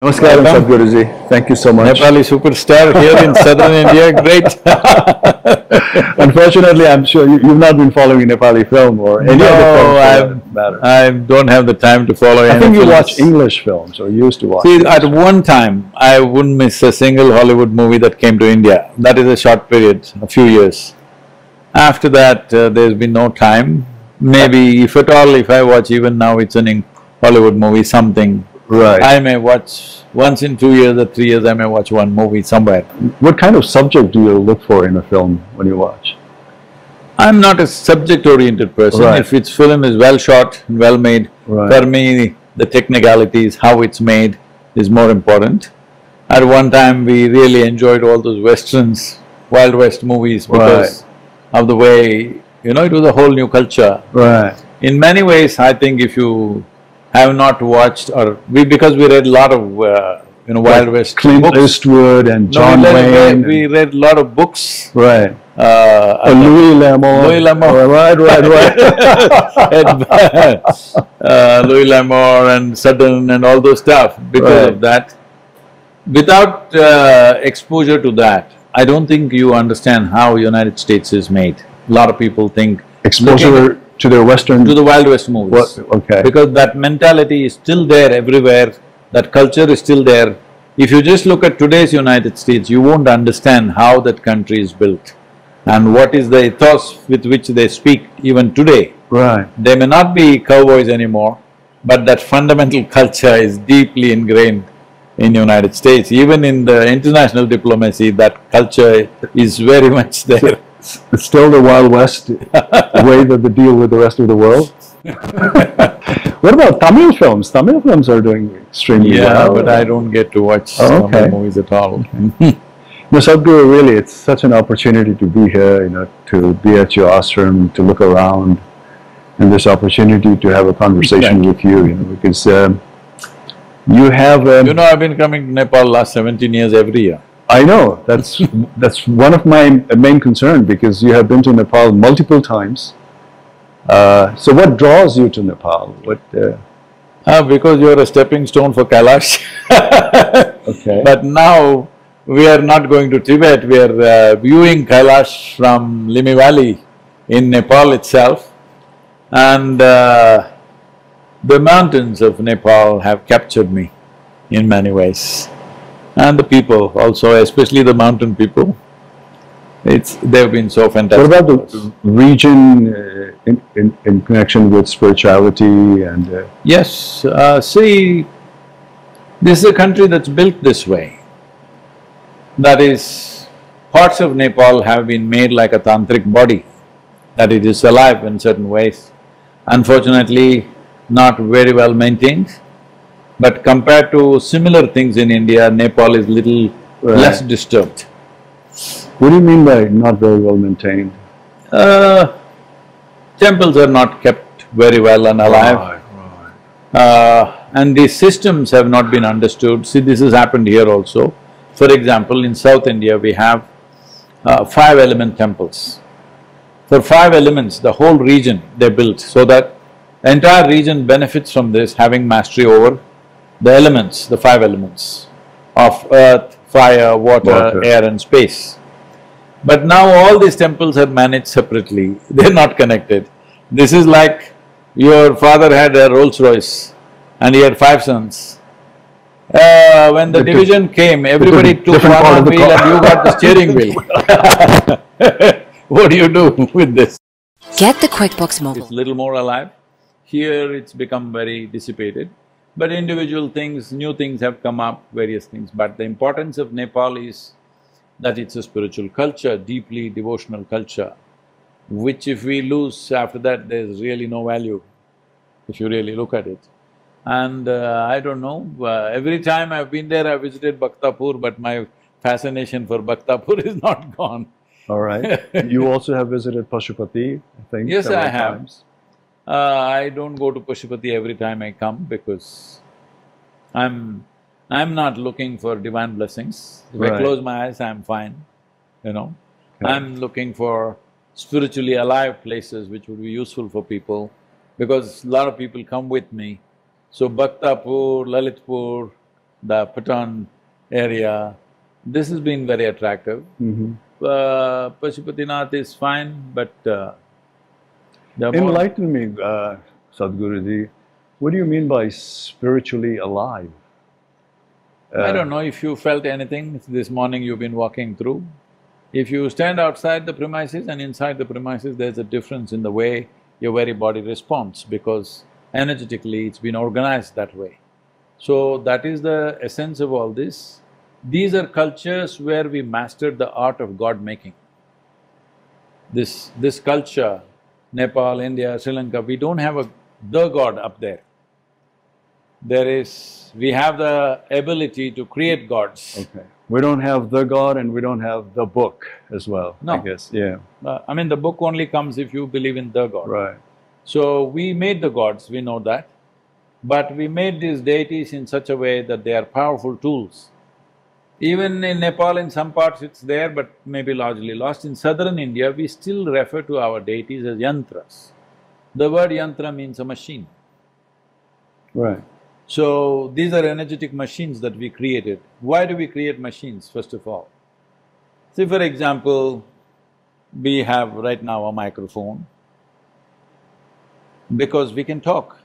Namaskaram, Welcome. Sadhguruji. Thank you so much. Nepali superstar here in southern India, great. Unfortunately, I'm sure you've not been following Nepali film or any other film for that matter. I don't have the time to follow I any think you films. watch English films or used to watch. See, English at films. one time, I wouldn't miss a single Hollywood movie that came to India. That is a short period, a few years. After that, there's been no time. Maybe if at all, if I watch even now, it's an Hollywood movie, something. Right. I may watch once in 2 years or 3 years, I may watch one movie somewhere. What kind of subject do you look for in a film when you watch? I'm not a subject-oriented person. Right. If its film is well shot and well made, Right. for me, the technicalities, how it's made is more important. At one time, we really enjoyed all those westerns, Wild West movies because of the way, it was a whole new culture. Right. In many ways, I think if you have not watched because we read a lot of, Wild West Clint books. Eastwood and No, John Wayne. we read a lot of books. Right. Louis Louis L'Amour. L'Amour. Right. Louis L'Amour and Sutton and all those stuff. Because Right. of that, without exposure to that, I don't think you understand how United States is made. A lot of people think Exposure to their Western… to the Wild West movies. Okay. Because that mentality is still there everywhere, that culture is still there. If you just look at today's United States, you won't understand how that country is built and what is the ethos with which they speak even today. Right. They may not be cowboys anymore, but that fundamental culture is deeply ingrained in United States. Even in the international diplomacy, that culture is very much there. It's still the Wild West way that they deal with the rest of the world. What about Tamil films? Tamil films are doing extremely Yeah, well. but I don't get to watch Oh, Tamil okay. movies at all. No, Sadhguru, really, it's such an opportunity to be here, to be at your ashram, to look around, and this opportunity to have a conversation with you, because you have… I've been coming to Nepal last 17 years every year. I know, that's one of my main concern, because you have been to Nepal multiple times. So what draws you to Nepal? Because you're a stepping stone for Kailash. Okay. But now, we are not going to Tibet, we are viewing Kailash from Limi Valley in Nepal itself. And the mountains of Nepal have captured me in many ways. And the people also, especially the mountain people, they've been so fantastic. What about the region in connection with spirituality and… Yes, see, this is a country that's built this way. That is, parts of Nepal have been made like a tantric body, that it is alive in certain ways. Unfortunately, not very well maintained, but compared to similar things in India, Nepal is little less disturbed. What do you mean by not very well maintained? Temples are not kept very well and alive. And these systems have not been understood. See, this has happened here also. For example, in South India, we have 5-element temples. For 5 elements, the whole region they built so that the entire region benefits from this, having mastery over the elements, the 5 elements of earth, fire, water, air and space. But now all these temples are managed separately, they're not connected. This is like your father had a Rolls Royce and he had 5 sons. When the division came, everybody took one wheel and you got the steering wheel. What do you do with this? Get the QuickBooks Mobile. It's little more alive. Here it's become very dissipated. But individual things, new things have come up, various things. But the importance of Nepal is that it's a spiritual culture, deeply devotional culture, which if we lose after that, there's really no value, if you really look at it. And I don't know, every time I've been there, I visited Bhaktapur, but my fascination for Bhaktapur is not gone. All right. You also have visited Pashupati, I think, Yes, several I have. times. I don't go to Pashupati every time I come because I'm not looking for divine blessings. If I close my eyes, I'm fine, Okay. I'm looking for spiritually alive places which would be useful for people, because a lot of people come with me. So Bhaktapur, Lalitpur, the Patan area, this has been very attractive. Pashupatinath is fine, but the more… Enlighten me, Sadhguruji. What do you mean by spiritually alive? I don't know if you felt anything this morning you've been walking through. If you stand outside the premises and inside the premises, there's a difference in the way your very body responds, because energetically it's been organized that way. So that is the essence of all this. These are cultures where we mastered the art of God-making. This culture, Nepal, India, Sri Lanka, we don't have the God up there. We have the ability to create gods. Okay. We don't have the God and we don't have the book as well, No. I guess, yeah. I mean, the book only comes if you believe in the God. Right. So we made the gods, we know that, but we made these deities in such a way that they are powerful tools. Even in Nepal, in some parts it's there, but maybe largely lost. In southern India, we still refer to our deities as yantras. The word yantra means a machine. Right. So, these are energetic machines that we created. Why do we create machines, first of all? See, for example, we have right now a microphone because we can talk.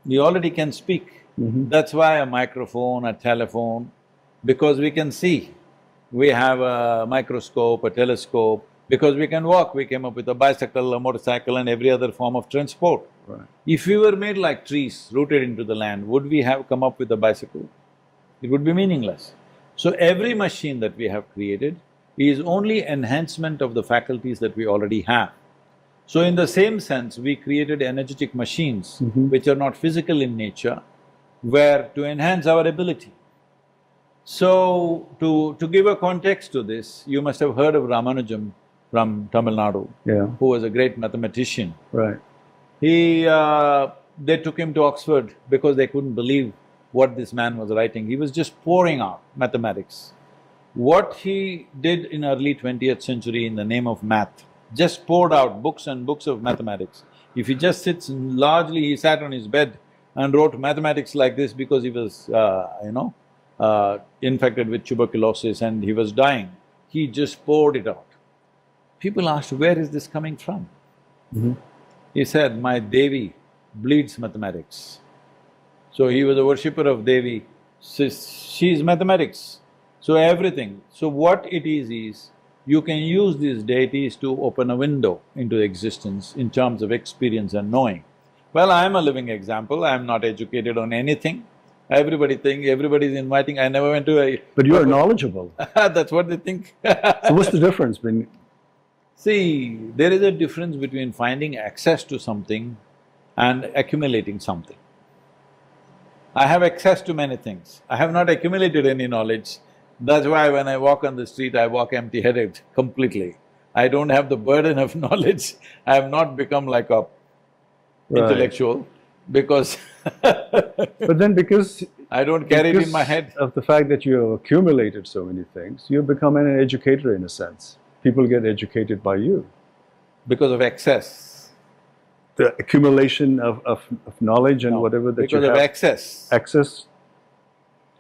We already can speak. That's why a microphone, a telephone, because we can see. We have a microscope, a telescope, because we can walk. We came up with a bicycle, a motorcycle and every other form of transport. Right. If we were made like trees, rooted into the land, would we have come up with a bicycle? It would be meaningless. So every machine that we have created is only enhancement of the faculties that we already have. So in the same sense, we created energetic machines which are not physical in nature, where to enhance our ability. So, to give a context to this, you must have heard of Ramanujam from Tamil Nadu, Yeah. who was a great mathematician. Right. They took him to Oxford because they couldn't believe what this man was writing. He was just pouring out mathematics. What he did in early 20th century in the name of math, just poured out books and books of mathematics. If he just sits and largely, he sat on his bed and wrote mathematics like this because he was, infected with tuberculosis and he was dying. He just poured it out. People asked, where is this coming from? He said, my Devi bleeds mathematics. So he was a worshipper of Devi, she's mathematics. So everything. So what it is you can use these deities to open a window into existence in terms of experience and knowing. Well, I am a living example, I am not educated on anything. Everybody's inviting, I never went to a… But you are knowledgeable. That's what they think. So what's the difference between… See, there is a difference between finding access to something and accumulating something. I have access to many things. I have not accumulated any knowledge. That's why when I walk on the street, I walk empty-headed completely. I don't have the burden of knowledge. I have not become like a intellectual because But then because… I don't carry it in my head. of the fact that you have accumulated so many things, you've become an educator in a sense. People get educated by you. Because of excess. The accumulation of knowledge and No, whatever that you because have… of excess. access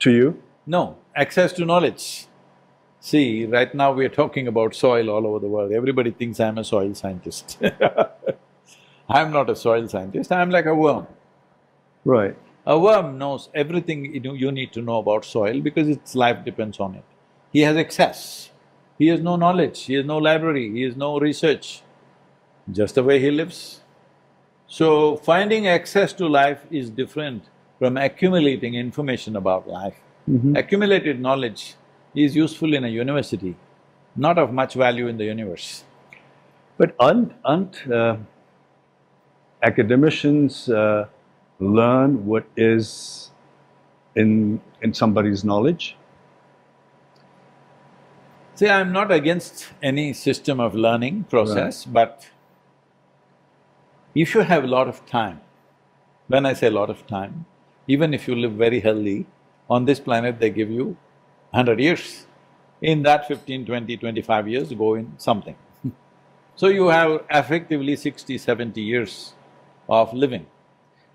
to you? No, access to knowledge. See, right now we are talking about soil all over the world. Everybody thinks I'm a soil scientist. I'm not a soil scientist, I'm like a worm. Right. A worm knows everything you need to know about soil because its life depends on it. He has excess. He has no knowledge, he has no library, he has no research, just the way he lives. So, finding access to life is different from accumulating information about life. Accumulated knowledge is useful in a university, not of much value in the universe. But aren't academicians learn what is in somebody's knowledge? See, I'm not against any system of learning process, but if you have a lot of time, when I say lot of time, even if you live very healthy, on this planet they give you 100 years. In that 15, 20, 25 years go in something. So you have effectively 60, 70 years of living.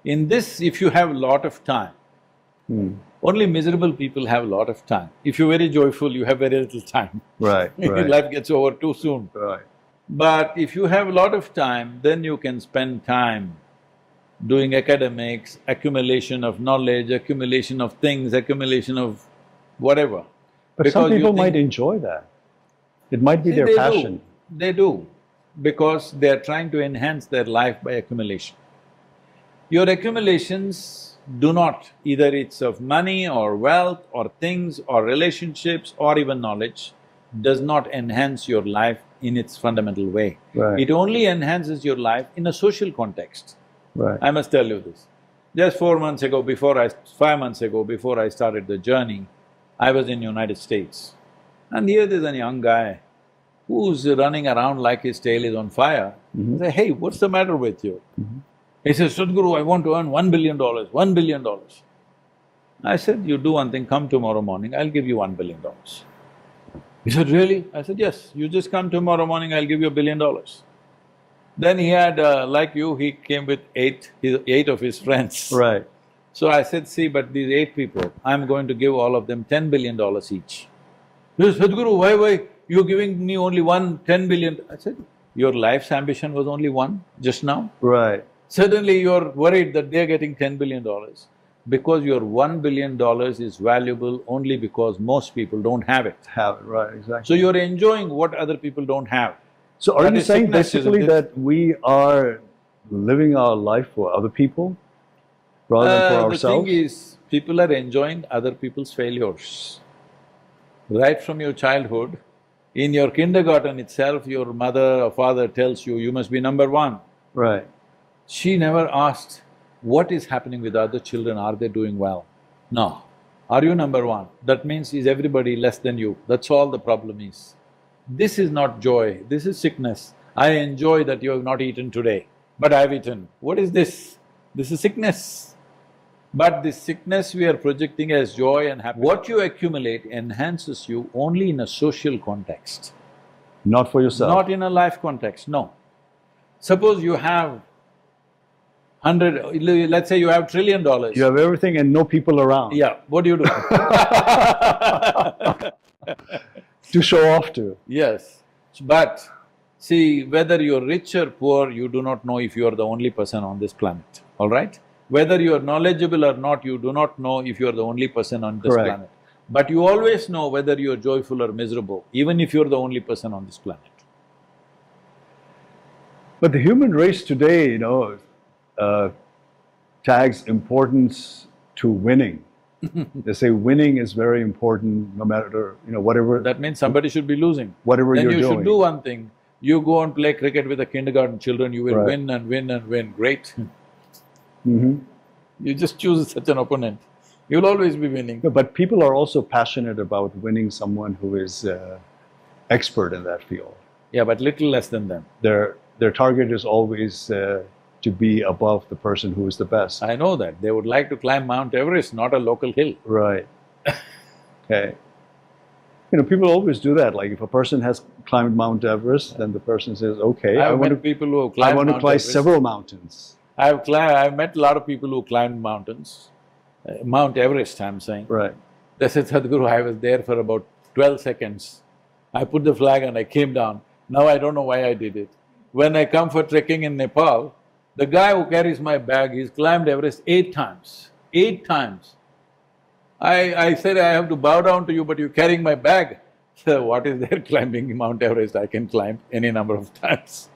In this, if you have a lot of time, Only miserable people have a lot of time. If you're very joyful, you have very little time. Right, right. Life gets over too soon. Right. But if you have a lot of time, then you can spend time doing academics, accumulation of knowledge, accumulation of things, accumulation of whatever. But Because some you people might think- enjoy that. It might be See, their they do. passion. They do, because they are trying to enhance their life by accumulation. Your accumulations do not, either it's of money or wealth or things or relationships or even knowledge, does not enhance your life in its fundamental way. Right. It only enhances your life in a social context. Right. I must tell you this. Just 5 months ago, before I started the journey, I was in United States. And here there's a young guy who's running around like his tail is on fire. I say, hey, what's the matter with you? He says, Sadhguru, I want to earn $1 billion, $1 billion. I said, you do one thing, come tomorrow morning, I'll give you $1 billion. He said, really? I said, yes, you just come tomorrow morning, I'll give you $1 billion. Then he had, like you, he came with eight of his friends. Right. So I said, see, but these 8 people, I'm going to give all of them $10 billion each. He said, Sadhguru, why? You're giving me only $10 billion. I said, your life's ambition was only one just now. Right. Suddenly you're worried that they're getting $10 billion because your $1 billion is valuable only because most people don't have it. Have it, right, exactly. So you're enjoying what other people don't have. So are That you is saying sickness, isn't basically it? that we are living our life for other people rather than for ourselves? The thing is, people are enjoying other people's failures. Right from your childhood, in your kindergarten itself, your mother or father tells you, you must be number 1. Right. She never asked, what is happening with other children, are they doing well? No. Are you number 1? That means is everybody less than you, that's all the problem is. This is not joy, this is sickness. I enjoy that you have not eaten today, but I've eaten. What is this? This is sickness. But this sickness we are projecting as joy and happiness. What you accumulate enhances you only in a social context, Not for yourself. not in a life context, no. Suppose you have let's say you have $1 trillion. You have everything and no people around. Yeah, what do you do? To show off to. Yes, but see, whether you're rich or poor, you do not know if you are the only person on this planet, all right? Whether you are knowledgeable or not, you do not know if you are the only person on this Correct. planet. But you always know whether you are joyful or miserable, even if you're the only person on this planet. But the human race today, tags importance to winning. They say winning is very important no matter, whatever… That means somebody should be losing. Whatever Then you're you doing. should do one thing. You go and play cricket with the kindergarten children, you will Right. win and win and win, great. Mhm. You just choose such an opponent, you'll always be winning. No, but people are also passionate about winning someone who is expert in that field. Yeah, but little less than them. Their target is always to be above the person who is the best. I know that. They would like to climb Mount Everest, not a local hill. Right. Okay. People always do that. Like if a person has climbed Mount Everest, then the person says, okay, I I've want met people who have to climbed Mount climb Everest. several mountains. I've met a lot of people who climbed mountains, Mount Everest, I'm saying. Right. They said, Sadhguru, I was there for about 12 seconds. I put the flag and I came down. Now I don't know why I did it. When I come for trekking in Nepal, the guy who carries my bag, he's climbed Everest 8 times. 8 times. I said, I have to bow down to you, but you're carrying my bag. So what is there climbing Mount Everest? I can climb any number of times.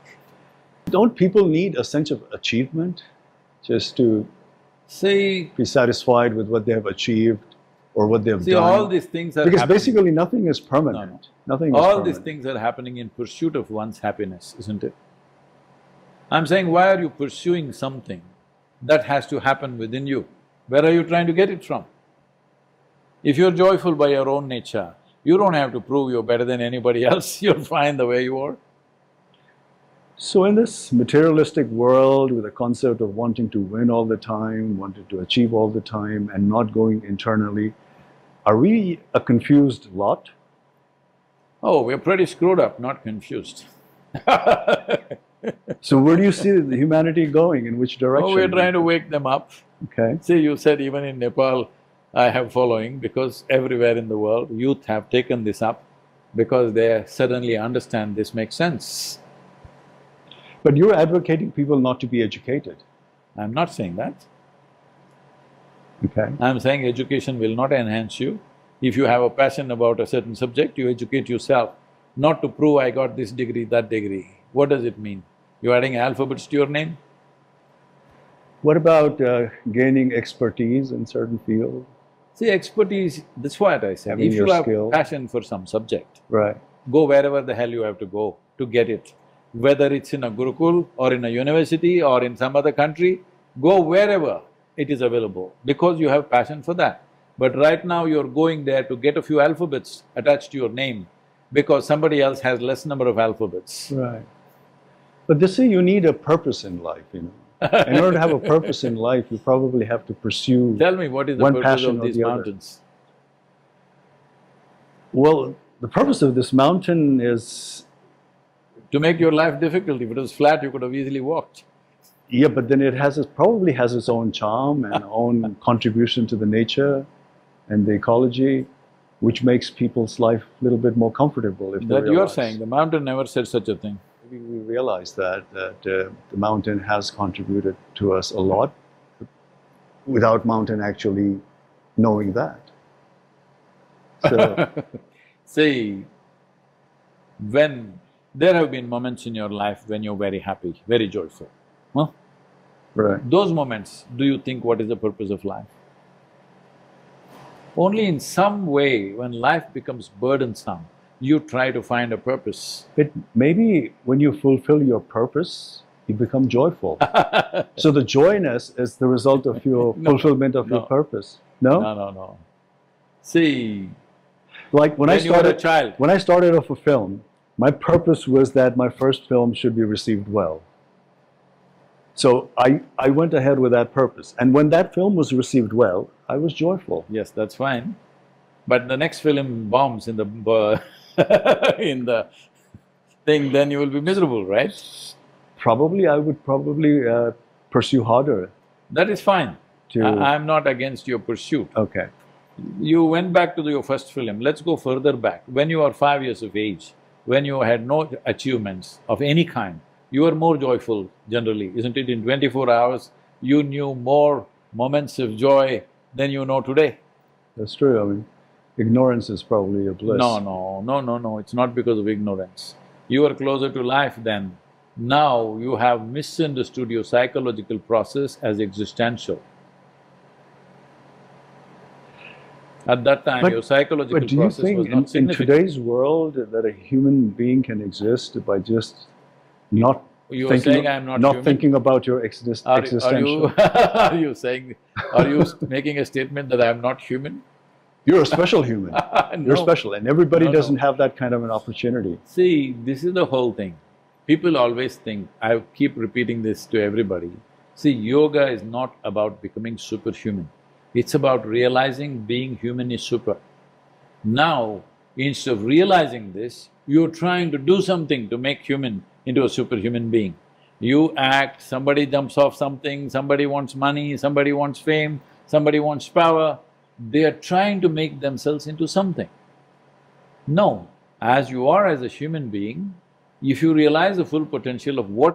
Don't people need a sense of achievement just to See, be satisfied with what they have achieved or what they have done? all these things are Because happening. basically nothing is permanent. No, no. Nothing is All permanent. these things are happening in pursuit of one's happiness, isn't it? I'm saying, why are you pursuing something that has to happen within you? Where are you trying to get it from? If you're joyful by your own nature, you don't have to prove you're better than anybody else, you're fine the way you are. So in this materialistic world with the concept of wanting to win all the time, wanting to achieve all the time and not going internally, are we a confused lot? Oh, we're pretty screwed up, not confused. So where do you see the humanity going? In which direction? Oh, we're trying to wake them up. Okay. See, you said even in Nepal, I have following because everywhere in the world, youth have taken this up because they suddenly understand this makes sense. But you're advocating people not to be educated. I'm not saying that. Okay. I'm saying education will not enhance you. If you have a passion about a certain subject, you educate yourself, not to prove I got this degree, that degree. What does it mean? You're adding alphabets to your name? What about gaining expertise in certain fields? See, expertise, that's what I said. Having If you your have skill. passion for some subject, Right. go wherever the hell you have to go to get it. Whether it's in a Gurukul or in a university or in some other country, go wherever it is available because you have passion for that. But right now you're going there to get a few alphabets attached to your name because somebody else has less number of alphabets. Right. But they say you need a purpose in life, you know. In order to have a purpose in life, you probably have to pursue… Tell me, what is the One purpose passion of or these the other. mountains? Well, the purpose of this mountain is… To make your life difficult. If it was flat, you could have easily walked. Yeah, but then it has… probably has its own charm and own contribution to the nature and the ecology, which makes people's life a little bit more comfortable if they That you're realize. saying, the mountain never said such a thing. We realize that the mountain has contributed to us a lot without mountain actually knowing that. So, See, when… there have been moments in your life when you're very happy, very joyful, huh? right. Those moments, do you think what is the purpose of life? Only in some way, when life becomes burdensome, you try to find a purpose. But maybe when you fulfill your purpose, you become joyful. So the joyness is the result of your fulfillment of your no. purpose. No? No. See, Like when you were a child, when I started off a film, my purpose was that my first film should be received well. So I went ahead with that purpose. And when that film was received well, I was joyful. yes, that's fine. But the next film bombs in the in the thing, then you will be miserable, right? Probably I would pursue harder That is fine. to… I'm not against your pursuit. Okay. You went back to your first film, let's go further back. When you are 5 years of age, when you had no achievements of any kind, you were more joyful generally, isn't it? In 24 hours, you knew more moments of joy than you know today. That's true. I mean, ignorance is probably a bliss. No, it's not because of ignorance. You are closer to life then. Now you have misunderstood your psychological process as existential. At that time, your psychological But do you process think was not in significant. today's world that a human being can exist by just not You are thinking, saying I'm not human? thinking about your Are existential… you… are you saying… are you making a statement that I'm not human? You're a special human. You're No. special, and everybody No. doesn't have that kind of an opportunity. See, this is the whole thing. People always think, I keep repeating this to everybody, see, yoga is not about becoming superhuman. It's about realizing being human is super. Now, instead of realizing this, you're trying to do something to make human into a superhuman being. You act, somebody jumps off something, somebody wants money, somebody wants fame, somebody wants power. They are trying to make themselves into something. No, as you are as a human being, if you realize the full potential of what